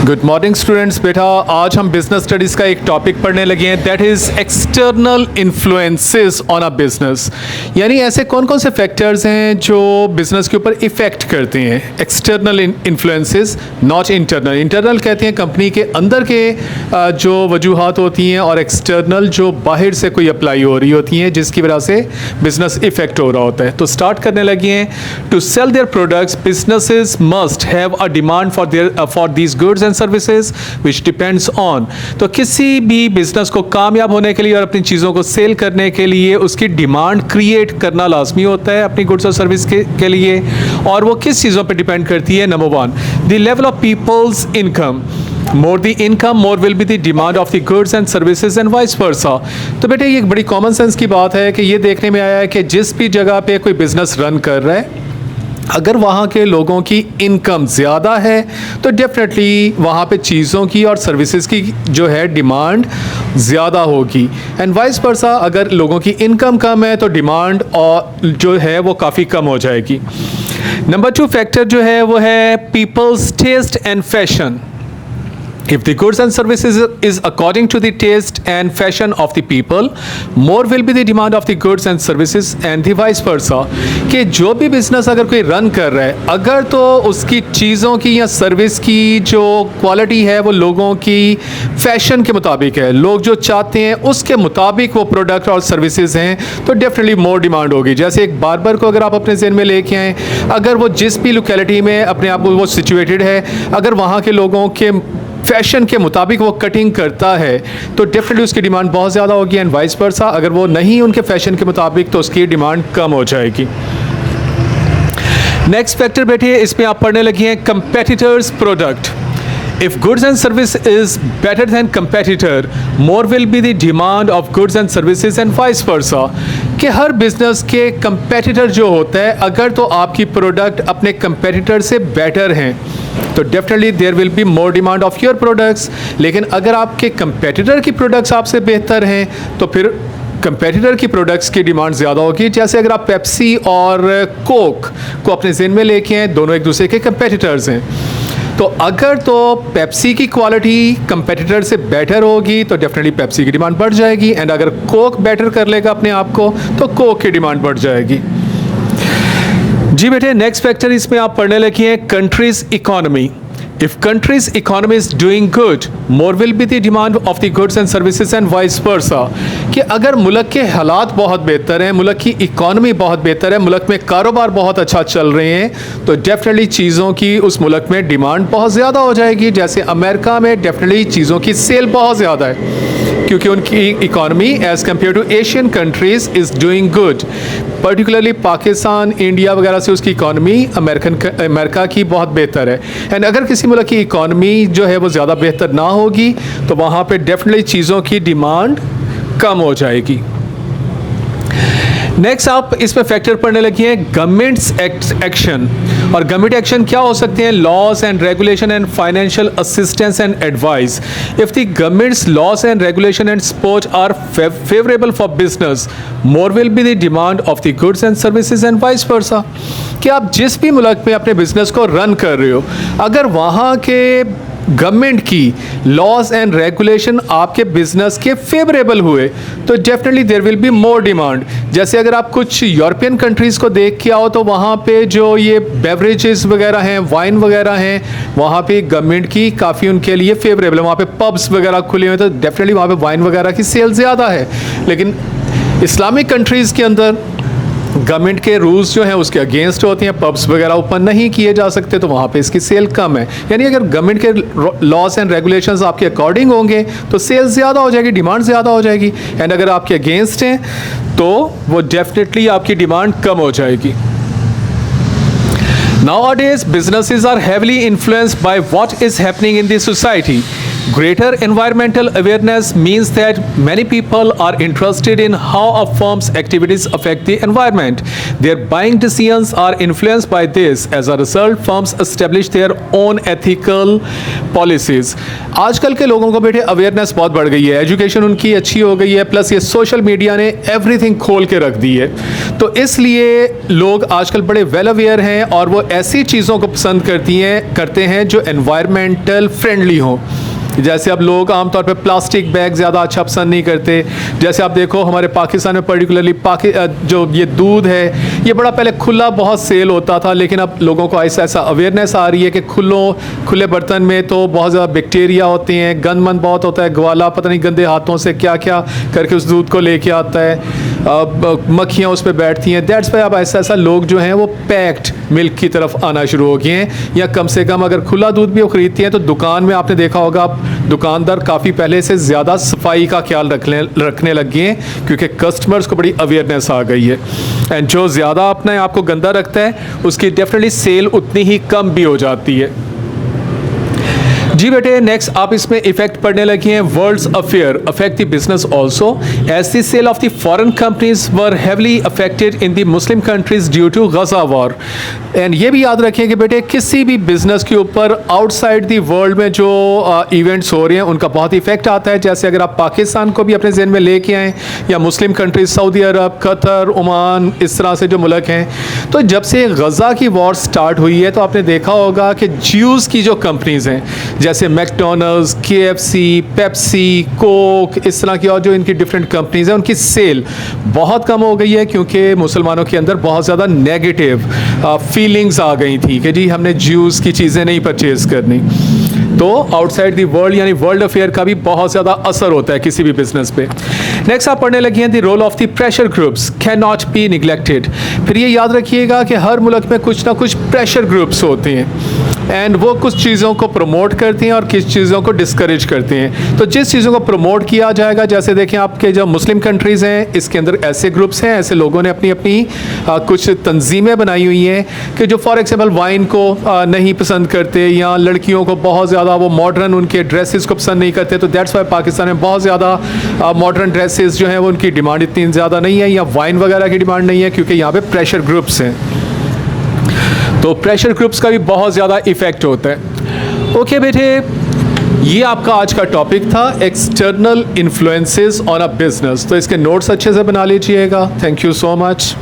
Good morning students. बेटा आज हम बिजनेस स्टडीज़ का एक टॉपिक पढ़ने लगे हैं, that is external influences on a business. यानी ऐसे कौन कौन से फैक्टर्स हैं जो बिजनेस के ऊपर इफ़ेक्ट करते हैं। External influences, not internal. Internal कहते हैं कंपनी के अंदर के जो वजूहात होती हैं, और एक्सटर्नल जो बाहर से कोई अप्लाई हो रही होती हैं जिसकी वजह से बिजनेस इफेक्ट हो रहा होता है। तो स्टार्ट करने लगे हैं। To sell their products businesses must have a demand for these goods and services which depends on. तो किसी भी बिजनेस को कामयाब होने के लिए और अपनी चीज़ों को सेल करने के लिए उसकी डिमांड क्रिएट करना लाजमी होता है अपनी गुड्स और सर्विस के लिए। और वो किस चीज़ों पर डिपेंड करती है। Number one, the level of peoples income. More the income more will be the demand of the goods and services and vice versa. तो बेटे ये एक बड़ी कॉमन सेंस की बात है कि ये देखने में आया है कि जिस भी जगह पे कोई बिजनेस रन कर रहा है, अगर वहाँ के लोगों की इनकम ज़्यादा है तो डेफिनेटली वहाँ पे चीज़ों की और सर्विसेज की जो है डिमांड ज़्यादा होगी। एंड वाइस वर्सा, अगर लोगों की इनकम कम है तो डिमांड और जो है वो काफ़ी कम हो जाएगी। नंबर टू फैक्टर जो है वो है peoples taste and fashion. If the goods and services is according to the taste and fashion of the people, more will be the demand of the goods and services and the vice versa। कि जो भी business अगर कोई run कर रहा है, अगर तो उसकी चीज़ों की या सर्विस की जो क्वालिटी है वो लोगों की फैशन के मुताबिक है, लोग जो चाहते हैं उसके मुताबिक वो प्रोडक्ट और सर्विसेज हैं, तो डेफिनेटली मोर डिमांड होगी। जैसे एक बार्बर को अगर आप अपने ज़हन में लेके आएँ, अगर वो जिस भी लोकेलिटी में अपने आप वो सिचुएटेड है, अगर वहाँ के लोगों के फैशन के मुताबिक वो कटिंग करता है तो डेफिनेटली उसकी डिमांड बहुत ज़्यादा होगी। एंड वाइस वर्सा, अगर वो नहीं उनके फैशन के मुताबिक तो उसकी डिमांड कम हो जाएगी। नेक्स्ट फैक्टर बैठिए, इसमें आप पढ़ने लगे हैं competitors product. If goods and service is better than competitor, more will be the demand of goods and services and vice versa। कि हर बिजनेस के कंपेटिटर जो होता है, अगर तो आपकी प्रोडक्ट अपने कंपेटिटर से बेटर हैं तो definitely there will be more demand of your products. लेकिन अगर आपके कंपेटिटर की प्रोडक्ट्स आपसे बेहतर हैं तो फिर कंपेटिटर की प्रोडक्ट्स की डिमांड ज़्यादा होगी। जैसे अगर आप पेप्सी और कोक को अपने ज़हन में लेके हैं, दोनों एक दूसरे के कंपेटिटर्स हैं, तो अगर तो पेप्सी की क्वालिटी कंपेटिटर से बेटर होगी तो डेफिनेटली पेप्सी की डिमांड बढ़ जाएगी। एंड अगर कोक बेटर कर लेगा अपने आप को तो कोक की डिमांड बढ़ जाएगी। जी बेटे, नेक्स्ट फैक्टर इसमें आप पढ़ने लगे हैं countries economy. If country's economy is doing good, more will be the demand of the goods and services and vice versa। कि अगर मुल्क के हालात बहुत बेहतर हैं, मुल्क की इकॉनमी बहुत बेहतर है, मुल्क में कारोबार बहुत अच्छा चल रहे हैं, तो डेफिनेटली चीज़ों की उस मुल्क में डिमांड बहुत ज़्यादा हो जाएगी। जैसे अमेरिका में डेफिनेटली चीज़ों की सेल बहुत ज़्यादा है क्योंकि उनकी economy as compare to Asian countries is doing good. Particularly Pakistan, India वगैरह से उसकी इकॉनमी अमेरिका की बहुत बेहतर है। एंड अगर किसी मुल्क की इकॉनमी जो है वो ज़्यादा बेहतर ना होगी तो वहाँ पे डेफिनेटली चीज़ों की डिमांड कम हो जाएगी। नेक्स्ट आप इसमें फैक्टर पढ़ने लगे हैं गवर्नमेंट्स एक्शन। और गवर्नमेंट एक्शन क्या हो सकते हैं? Laws and regulation and financial assistance and advice. If the governments laws and regulation and support are favourable for business, more will be the demand of the goods and services and vice versa. कि आप जिस भी मुल्क में अपने business को run कर रहे हो, अगर वहाँ के गवर्नमेंट की लॉज एंड रेगुलेशन आपके बिजनेस के फेवरेबल हुए तो definitely there will be more demand. जैसे अगर आप कुछ यूरोपियन कंट्रीज़ को देख के आओ तो वहाँ पे जो ये बेवरेजेस वगैरह हैं, वाइन वगैरह हैं, वहाँ पे गवर्नमेंट की काफ़ी उनके लिए फेवरेबल है। वहाँ पे पब्स वगैरह खुले हुए तो डेफिनेटली वहाँ पे वाइन वगैरह की सेल ज़्यादा है। लेकिन इस्लामिक कंट्रीज़ के अंदर गवर्नमेंट के रूल्स जो हैं उसके अगेंस्ट होते हैं, पब्स वगैरह ओपन नहीं किए जा सकते, तो वहाँ पे इसकी सेल कम है। यानी अगर गवर्नमेंट के लॉस एंड रेगुलेशंस आपके अकॉर्डिंग होंगे तो सेल ज़्यादा हो जाएगी, डिमांड ज़्यादा हो जाएगी। एंड अगर आपके अगेंस्ट हैं तो वो डेफिनेटली आपकी डिमांड कम हो जाएगी। Nowadays businesses are heavily influenced by what is happening in the society। Greater environmental awareness means that many people are interested in how a firm's activities affect the environment. Their buying decisions are influenced by this. As a result, firms establish their own ethical policies. आजकल के लोगों को बेटे awareness बहुत बढ़ गई है, education उनकी अच्छी हो गई है, प्लस ये सोशल मीडिया ने एवरीथिंग खोल के रख दी है, तो इसलिए लोग आजकल बड़े वेल अवेयर हैं और वो ऐसी चीज़ों को पसंद करते हैं जो एनवायरमेंटल फ्रेंडली हों। जैसे अब लोग आमतौर पे प्लास्टिक बैग ज़्यादा अच्छा पसंद नहीं करते। जैसे आप देखो हमारे पाकिस्तान में पर्टिकुलरली जो ये दूध है ये बड़ा पहले खुला बहुत सेल होता था, लेकिन अब लोगों को ऐसा अवेयरनेस आ रही है कि खुले बर्तन में तो बहुत ज़्यादा बैक्टीरिया होते हैं, गंदमंद बहुत होता है, ग्वाला पता नहीं गंदे हाथों से क्या क्या करके उस दूध को लेके आता है, मक्खियाँ उस पर बैठती हैं। दैट्स वाई अब ऐसा लोग जो हैं वो पैक्ड मिल्क की तरफ आना शुरू हो गए हैं, या कम से कम अगर खुला दूध भी वो ख़रीदती हैं तो दुकान में आपने देखा होगा आप दुकानदार काफ़ी पहले से ज़्यादा सफाई का ख्याल रखने लग गए हैं, क्योंकि कस्टमर्स को बड़ी अवेयरनेस आ गई है। एंड जो ज़्यादा अपने आप को गंदा रखता है उसकी डेफिनेटली सेल उतनी ही कम भी हो जाती है। जी बेटे, नेक्स्ट आप इसमें इफेक्ट पढ़ने लगी हैं, world's affair affect the business also as the sale of the foreign companies were heavily affected in the Muslim countries due to Gaza war. एंड ये भी याद रखें कि बेटे किसी भी बिजनेस के ऊपर आउटसाइड द वर्ल्ड में जो इवेंट्स हो रहे हैं उनका बहुत इफेक्ट आता है। जैसे अगर आप पाकिस्तान को भी अपने जहन में लेके आएँ या मुस्लिम कंट्रीज सऊदी अरब, कतर, ओमान, इस तरह से जो मुल्क हैं, तो जब से गजा की वॉर स्टार्ट हुई है तो आपने देखा होगा कि ज्यूज़ की जो कंपनीज़ हैं जैसे मैकडोनल्ड्स, KFC, पेप्सी, कोक, इस तरह की और जो इनकी डिफरेंट कंपनीज़ हैं उनकी सेल बहुत कम हो गई है, क्योंकि मुसलमानों के अंदर बहुत ज़्यादा नेगेटिव फीलिंग्स आ गई थी कि जी हमने ज्यूज़ की चीज़ें नहीं परचेज़ करनी। तो आउटसाइड दी वर्ल्ड यानी वर्ल्ड अफेयर का भी बहुत ज़्यादा असर होता है किसी भी बिजनेस पे। नेक्स्ट आप पढ़ने लगी हैं the role of the pressure groups can not be neglected. फिर ये याद रखिएगा कि हर मुल्क में कुछ ना कुछ प्रेशर ग्रुप्स होते हैं एंड वो कुछ चीज़ों को प्रमोट करते हैं और किस चीज़ों को डिस्करेज करते हैं। तो जिस चीज़ों को प्रमोट किया जाएगा, जैसे देखें आपके जो मुस्लिम कंट्रीज़ हैं इसके अंदर ऐसे ग्रुप्स हैं, ऐसे लोगों ने अपनी अपनी कुछ तंजीमें बनाई हुई हैं कि जो फॉर एग्जाम्पल वाइन को नहीं पसंद करते या लड़कियों को बहुत ज़्यादा वो मॉडर्न उनके ड्रेसेस को पसंद नहीं करते। तो दैट्स वाई पाकिस्तान में बहुत ज़्यादा मॉडर्न ड्रेसेस जो हैं वो उनकी डिमांड इतनी ज़्यादा नहीं है, या वाइन वगैरह की डिमांड नहीं है, क्योंकि यहाँ पे प्रेशर ग्रुप्स हैं। तो प्रेशर ग्रुप्स का भी बहुत ज़्यादा इफ़ेक्ट होता है। ओके बेटे, ये आपका आज का टॉपिक था external influences on a business. तो इसके नोट्स अच्छे से बना लीजिएगा। Thank you so much.